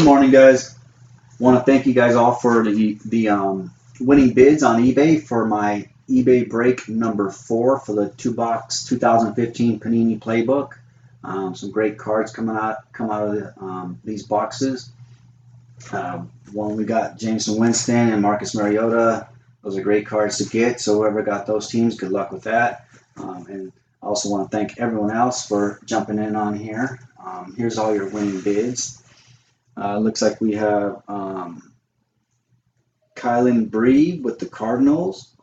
Good morning, guys. Want to thank you guys all for the winning bids on eBay for my eBay break number 4 for the 2-box 2015 Panini Playbook. Some great cards come out of these boxes. One we got Jameson Winston and Marcus Mariota. Those are great cards to get. So whoever got those teams, good luck with that. And I also want to thank everyone else for jumping in on here. Here's all your winning bids. Looks like we have Kylan Bree with the Cardinals.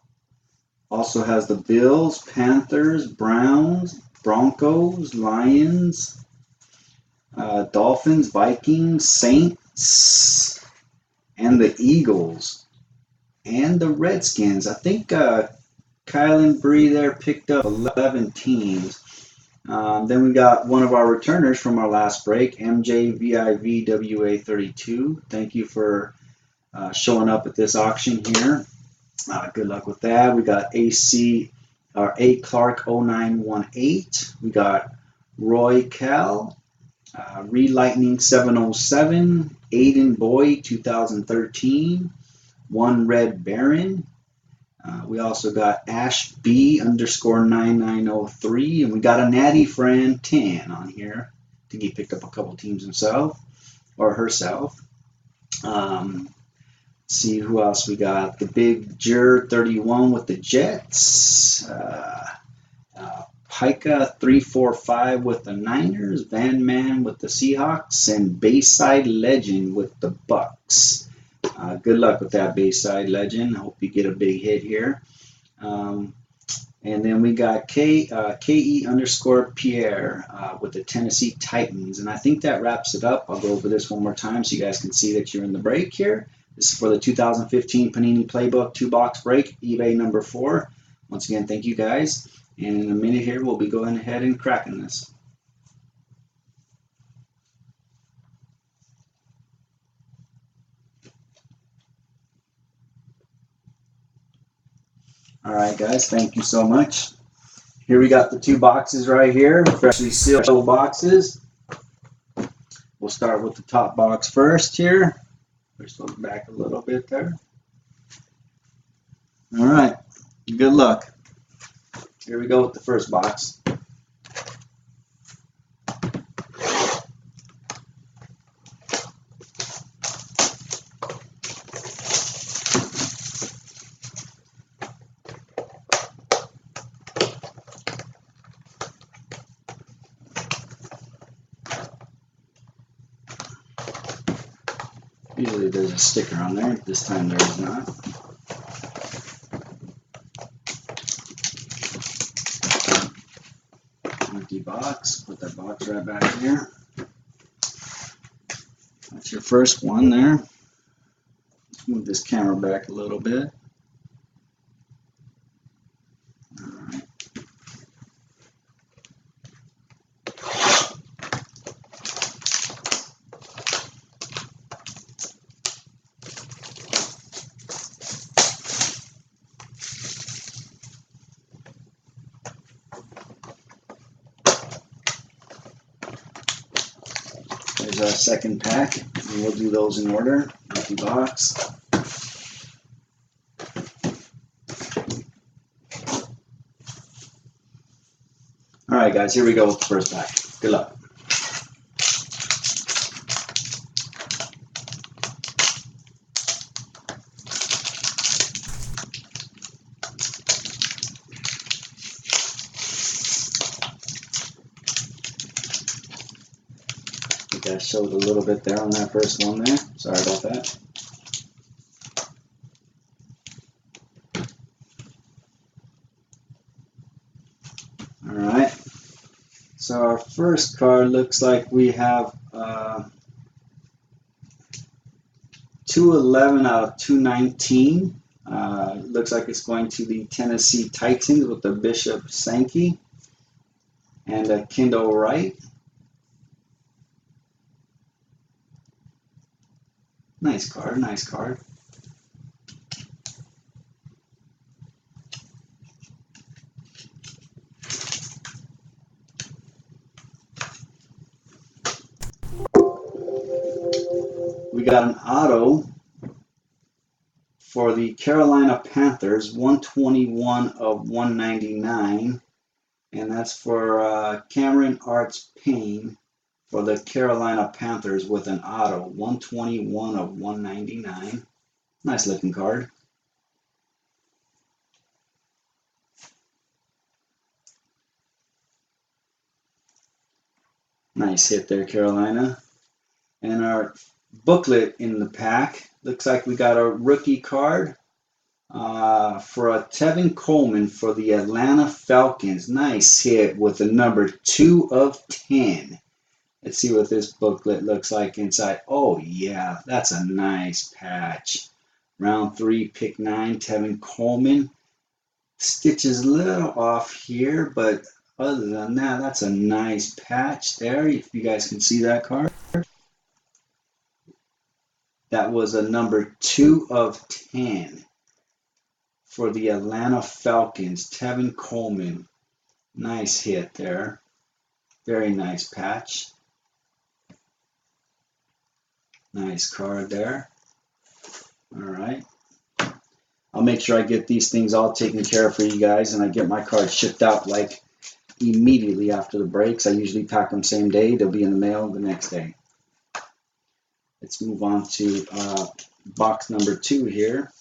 Also has the Bills, Panthers, Browns, Broncos, Lions, Dolphins, Vikings, Saints, and the Eagles, and the Redskins. I think Kylan Bree there picked up 11 teams. Then we got one of our returners from our last break, MJVIVWA32. Thank you for showing up at this auction here. Good luck with that. We got A Clark 0918. We got Roy Cal, Lightning 707, Aiden Boy 2013, One Red Baron. We also got Ash B _9903, and we got a Natty Fran 10 on here. I think he picked up a couple teams himself or herself. See who else we got. The Big Jur 31 with the Jets. Pika 345 with the Niners. Van Man with the Seahawks, and Bayside Legend with the Bucks. Good luck with that, Bayside Legend. Hope you get a big hit here. And then we got KE_Pierre with the Tennessee Titans. And I think that wraps it up. I'll go over this one more time so you guys can see that you're in the break here. This is for the 2015 Panini Playbook 2-box break, eBay number 4. Once again, thank you guys. And in a minute here, we'll be going ahead and cracking this. All right, guys, thank you so much. Here we got the 2 boxes right here, freshly sealed boxes. We'll start with the top box first here. Just look back a little bit there. All right, good luck. Here we go with the first box. Usually there's a sticker on there. This time there is not. Empty box. Put that box right back here. That's your first one there. Let's move this camera back a little bit. All right. There's our second pack, and we'll do those in order. Empty box. All right, guys, here we go with the first pack. Good luck. I showed a little bit there on that first one there. Sorry about that. All right. So our first card looks like we have 211 out of 219. Looks like it's going to the Tennessee Titans with the Bishop Sankey and a Kendall Wright. Nice card, nice card. We got an auto for the Carolina Panthers, 121 of 199, and that's for Cameron Arts Payne for the Carolina Panthers with an auto, 121 of 199. Nice looking card. Nice hit there, Carolina. And our booklet in the pack, looks like we got a rookie card for a Tevin Coleman for the Atlanta Falcons. Nice hit with the number 2 of 10. Let's see what this booklet looks like inside. Oh yeah, that's a nice patch. Round 3, pick 9, Tevin Coleman. Stitches a little off here, but other than that, that's a nice patch there. If you guys can see that card. That was a number 2 of 10 for the Atlanta Falcons. Tevin Coleman. Nice hit there. Very nice patch. Nice card there. All right. I'll make sure I get these things all taken care of for you guys, and I get my cards shipped out like immediately after the breaks. I usually pack them same day. They'll be in the mail the next day. Let's move on to box number 2 here.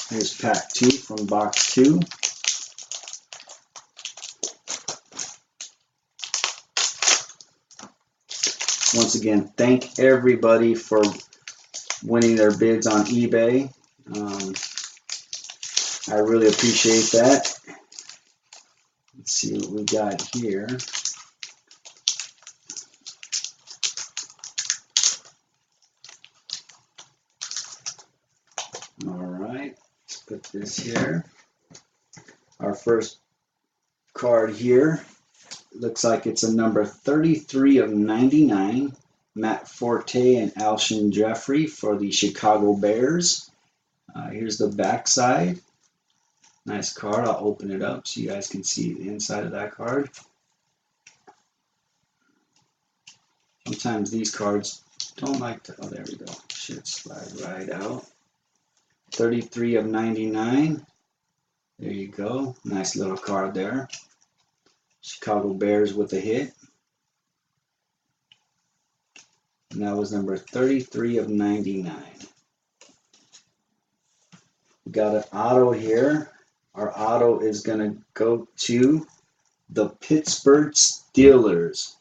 Here's pack 2 from box 2. Once again, thank everybody for winning their bids on eBay. I really appreciate that. Let's see what we got here. All right, let's put this here. Our first card here looks like it's a number 33 of 99. Matt Forte and Alshon Jeffrey for the Chicago Bears. Here's the back side. Nice card. I'll open it up so you guys can see the inside of that card. Sometimes these cards don't like to, oh, there we go. Should slide right out. 33 of 99. There you go. Nice little card there. Chicago Bears with a hit. And that was number 33 of 99. We got an auto here. Our auto is going to go to the Pittsburgh Steelers.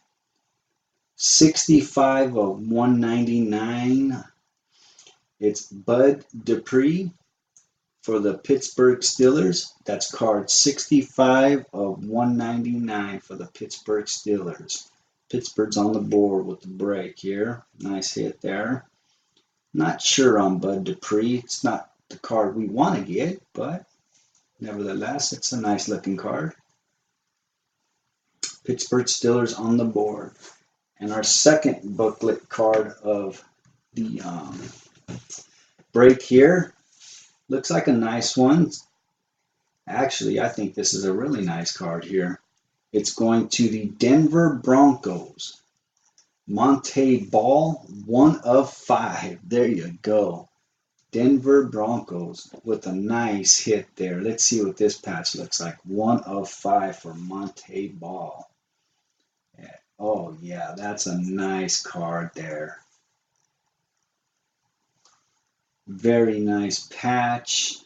65 of 199. It's Bud Dupree for the Pittsburgh Steelers. That's card 65 of 199 for the Pittsburgh Steelers. Pittsburgh's on the board with the break here. Nice hit there. Not sure on Bud Dupree. It's not the card we want to get, but nevertheless, it's a nice looking card. Pittsburgh Steelers on the board. And our second booklet card of the break here looks like a nice one. Actually, I think this is a really nice card here. It's going to the Denver Broncos. Monte Ball, 1 of 5. There you go. Denver Broncos with a nice hit there. Let's see what this patch looks like. 1 of 5 for Monte Ball. Yeah. Oh, yeah, that's a nice card there. Very nice patch.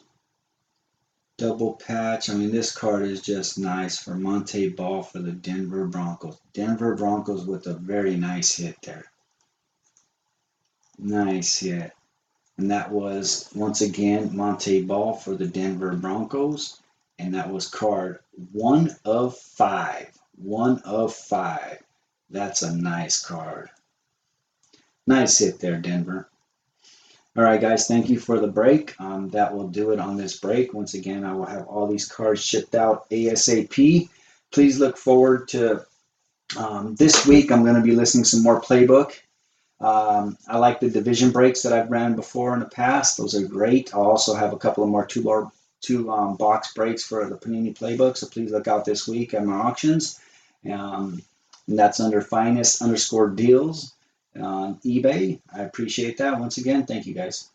Double patch. I mean, this card is just nice for Monte Ball for the Denver Broncos. Denver Broncos with a very nice hit there. Nice hit. And that was, once again, Monte Ball for the Denver Broncos. And that was card 1 of 5. 1 of 5. That's a nice card. Nice hit there, Denver. All right, guys, thank you for the break. That will do it on this break. Once again, I will have all these cards shipped out ASAP. Please look forward to this week. I'm going to be listing some more Playbook. I like the division breaks that I've ran before in the past. Those are great. I'll also have a couple of more two box breaks for the Panini Playbook, so please look out this week at my auctions. and that's under finest_deals on eBay. I appreciate that. Once again, thank you guys.